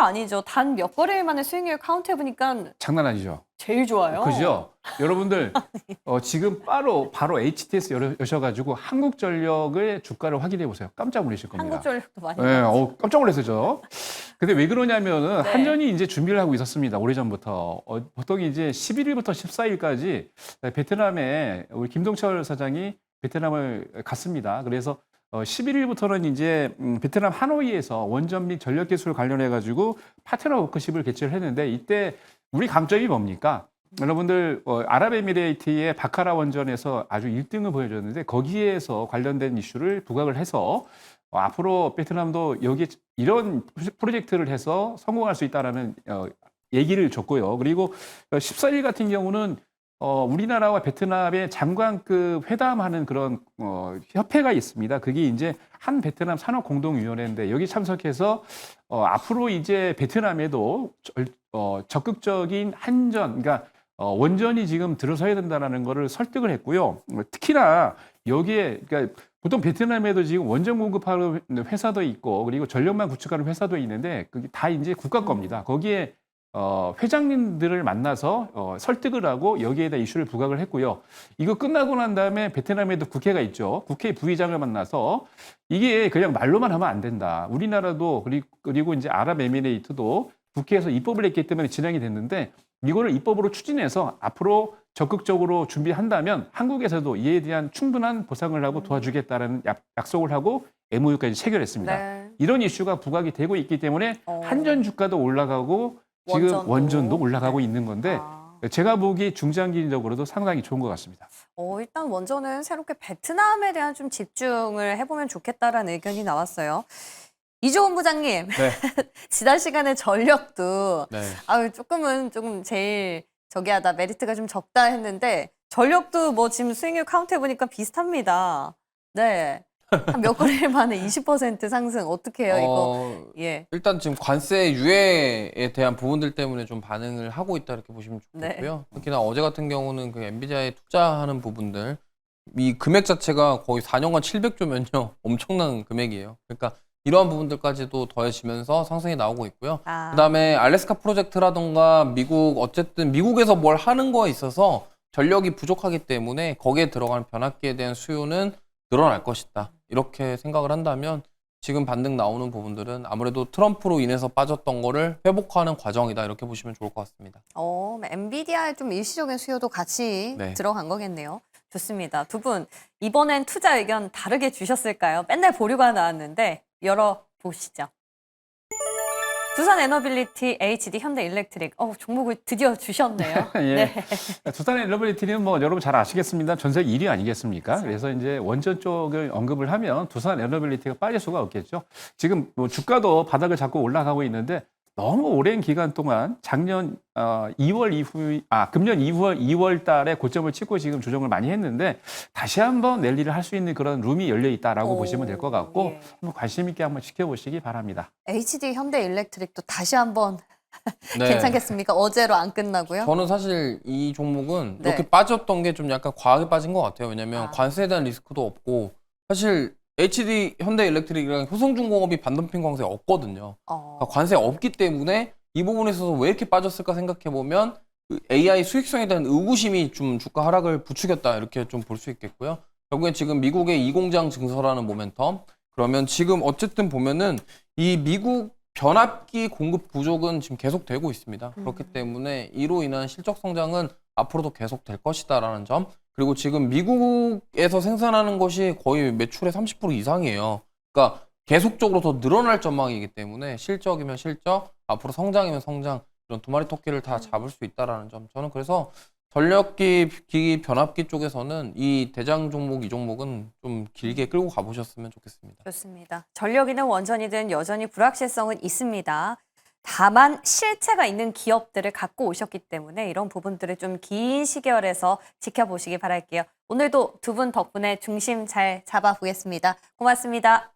[SPEAKER 1] 아니죠. 단 몇 거래일 만에 수익률 카운트 해보니까
[SPEAKER 2] 장난 아니죠.
[SPEAKER 1] 제일 좋아요.
[SPEAKER 2] 그죠? 여러분들 지금 바로 HTS 여셔가지고 한국전력의 주가를 확인해 보세요. 깜짝 놀라실 겁니다.
[SPEAKER 1] 한국전력도 많이.
[SPEAKER 2] 네, 깜짝 놀랐어요. 근데 왜 그러냐면은
[SPEAKER 1] 네.
[SPEAKER 2] 한전이 이제 준비를 하고 있었습니다. 오래전부터. 보통 이제 11일부터 14일까지 베트남에 우리 김동철 사장이 베트남을 갔습니다. 그래서 11일부터는 이제 베트남 하노이에서 원전 및 전력 기술 관련해 가지고 파트너 워크십을 개최를 했는데 이때 우리 강점이 뭡니까? 여러분들 아랍에미레이트의 바카라 원전에서 아주 1등을 보여줬는데 거기에서 관련된 이슈를 부각을 해서 앞으로 베트남도 여기 이런 프로젝트를 해서 성공할 수 있다라는 얘기를 줬고요. 그리고 14일 같은 경우는 우리나라와 베트남의 장관급 회담하는 그런 협회가 있습니다. 그게 이제 한 베트남 산업공동위원회인데 여기 참석해서 앞으로 이제 베트남에도 적극적인 한전, 그러니까 원전이 지금 들어서야 된다는 거를 설득을 했고요. 특히나 여기에 그러니까 보통 베트남에도 지금 원전 공급하는 회사도 있고 그리고 전력망 구축하는 회사도 있는데 그게 다 이제 국가 겁니다. 거기에 회장님들을 만나서 설득을 하고 여기에다 이슈를 부각을 했고요. 이거 끝나고 난 다음에 베트남에도 국회가 있죠. 국회 부의장을 만나서 이게 그냥 말로만 하면 안 된다. 우리나라도 그리고 이제 아랍에미레이트도 국회에서 입법을 했기 때문에 진행이 됐는데 이거를 입법으로 추진해서 앞으로 적극적으로 준비한다면 한국에서도 이에 대한 충분한 보상을 하고 도와주겠다는 약속을 하고 MOU까지 체결했습니다.
[SPEAKER 1] 네.
[SPEAKER 2] 이런 이슈가 부각이 되고 있기 때문에 한전 주가도 올라가고 지금 원전도 올라가고 있는 건데 제가 보기 중장기적으로도 상당히 좋은 것 같습니다.
[SPEAKER 1] 일단 원전은 새롭게 베트남에 대한 좀 집중을 해보면 좋겠다라는 의견이 나왔어요. 이종훈 부장님,
[SPEAKER 3] 네.
[SPEAKER 1] 지난 시간에 전력도
[SPEAKER 3] 네.
[SPEAKER 1] 조금은 조금 제일 저기하다 메리트가 좀 적다 했는데 전력도 뭐 지금 수익률 카운트 해보니까 비슷합니다. 네. 한 몇 거래일 만에 20% 상승 어떻게 해요 이거? 예.
[SPEAKER 3] 일단 지금 관세 유예에 대한 부분들 때문에 좀 반응을 하고 있다 이렇게 보시면 좋겠고요. 특히나 어제 같은 경우는 그 엔비디아에 투자하는 부분들 이 금액 자체가 거의 4년간 700조면요. 엄청난 금액이에요. 그러니까 이러한 부분들까지도 더해지면서 상승이 나오고 있고요. 그다음에 알래스카 프로젝트라던가 어쨌든 미국에서 뭘 하는 거에 있어서 전력이 부족하기 때문에 거기에 들어가는 변압기에 대한 수요는 늘어날 것이다. 이렇게 생각을 한다면 지금 반등 나오는 부분들은 아무래도 트럼프로 인해서 빠졌던 거를 회복하는 과정이다. 이렇게 보시면 좋을 것 같습니다.
[SPEAKER 1] 엔비디아의 좀 일시적인 수요도 같이
[SPEAKER 3] 네.
[SPEAKER 1] 들어간 거겠네요. 좋습니다. 두 분 이번엔 투자 의견 다르게 주셨을까요? 맨날 보류가 나왔는데 열어보시죠. 두산 에너빌리티, HD 현대일렉트릭. 종목을 드디어 주셨네요.
[SPEAKER 2] 예.
[SPEAKER 1] 네.
[SPEAKER 2] 두산 에너빌리티는 뭐 여러분 잘 아시겠습니다. 전 세계 1위 아니겠습니까? 그래서 이제 원전 쪽을 언급을 하면 두산 에너빌리티가 빠질 수가 없겠죠. 지금 뭐 주가도 바닥을 잡고 올라가고 있는데 너무 오랜 기간 동안 작년 2월 이후, 금년 2월 달에 고점을 찍고 지금 조정을 많이 했는데 다시 한번 랠리를 할 수 있는 그런 룸이 열려 있다라고 보시면 될 것 같고
[SPEAKER 1] 예.
[SPEAKER 2] 한번 관심 있게 한번 지켜보시기 바랍니다.
[SPEAKER 1] HD 현대일렉트릭도 다시 한번
[SPEAKER 3] 네.
[SPEAKER 1] 괜찮겠습니까? 어제로 안 끝나고요.
[SPEAKER 3] 저는 사실 이 종목은
[SPEAKER 1] 네.
[SPEAKER 3] 이렇게 빠졌던 게 좀 약간 과하게 빠진 것 같아요. 왜냐하면 관세에 대한 리스크도 없고 사실 HD 현대일렉트릭이랑 효성중공업이 반덤핑 관세 없거든요. 그러니까 관세 없기 때문에 이 부분에 있어서 왜 이렇게 빠졌을까 생각해 보면 그 AI 수익성에 대한 의구심이 좀 주가 하락을 부추겼다 이렇게 좀 볼 수 있겠고요. 결국에 지금 미국의 이공장 증설하는 모멘텀 그러면 지금 어쨌든 보면은 이 미국 변압기 공급 부족은 지금 계속되고 있습니다. 그렇기 때문에 이로 인한 실적 성장은 앞으로도 계속될 것이다라는 점. 그리고 지금 미국에서 생산하는 것이 거의 매출의 30% 이상이에요. 그러니까 계속적으로 더 늘어날 전망이기 때문에 실적이면 실적, 앞으로 성장이면 성장 이런 두 마리 토끼를 다 잡을 수 있다라는 점. 저는 그래서 전력기, 기기, 변압기 쪽에서는 이 대장 종목, 이 종목은 좀 길게 끌고 가보셨으면 좋겠습니다.
[SPEAKER 1] 좋습니다. 전력이든 원전이든 여전히 불확실성은 있습니다. 다만 실체가 있는 기업들을 갖고 오셨기 때문에 이런 부분들을 좀 긴 시결에서 지켜보시기 바랄게요. 오늘도 두 분 덕분에 중심 잘 잡아보겠습니다. 고맙습니다.